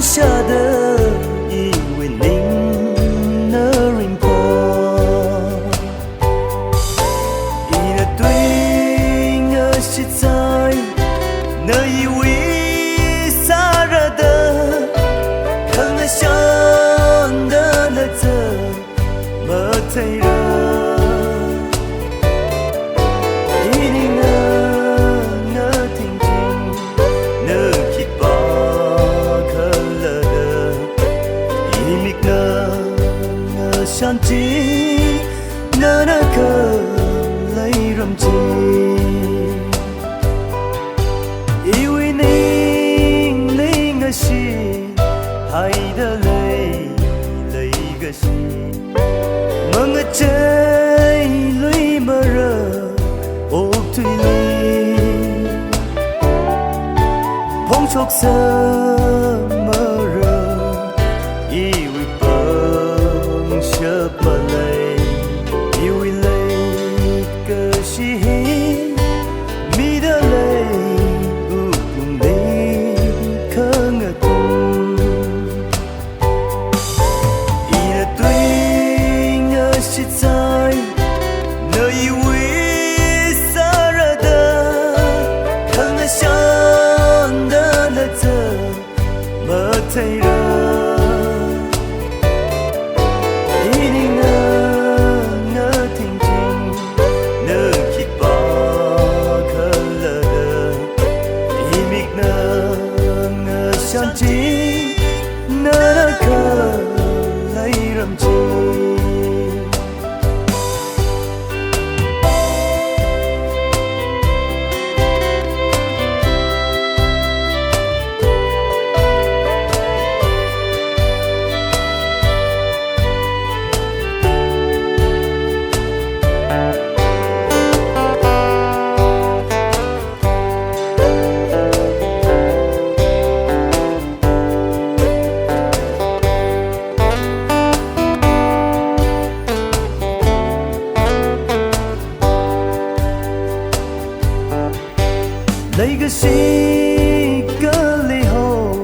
下的一位您的人婆，伊那对我实在那一位撒热的，看那想的那则么太热。想起那颗泪融进，以为你令我心爱的泪个心，梦个ใจ泪么热哦对你，碰触什么热，以为chớp mà lệ yêu lệ cơ si mi đã lệ u cùng đi khơ ngờ cùng ý là tuy ngờ si sai nơi yêu xa ra đờ khăn ngờ sáng đờ là giờ mơ thấy ra想起那颗泪融进。lấy cái gì cơ li hồ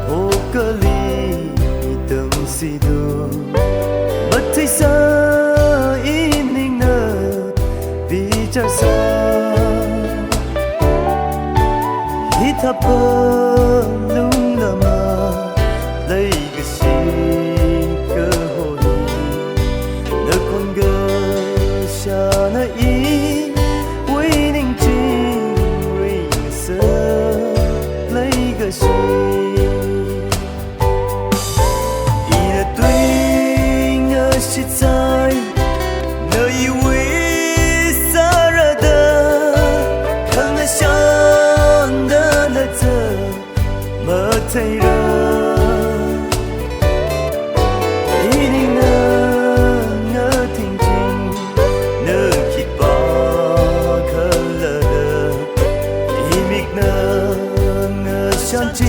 ô cơ li từng si đồ bất thấy sao in ninh nở vì chẳng sao hít thở bơ lung lờ mà lấy cái gì cơ hội nở con gơ xa nở ý ý là tuy ngờ si sai nơi yêu xa ra đờ khăn ngờ sáng đờ là giờ mơ thấy ra ý đi ngờ thình thình nơ khi bỏ khờ lờ đờ ý miệt nơ想起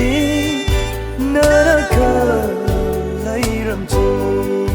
那颗泪融进。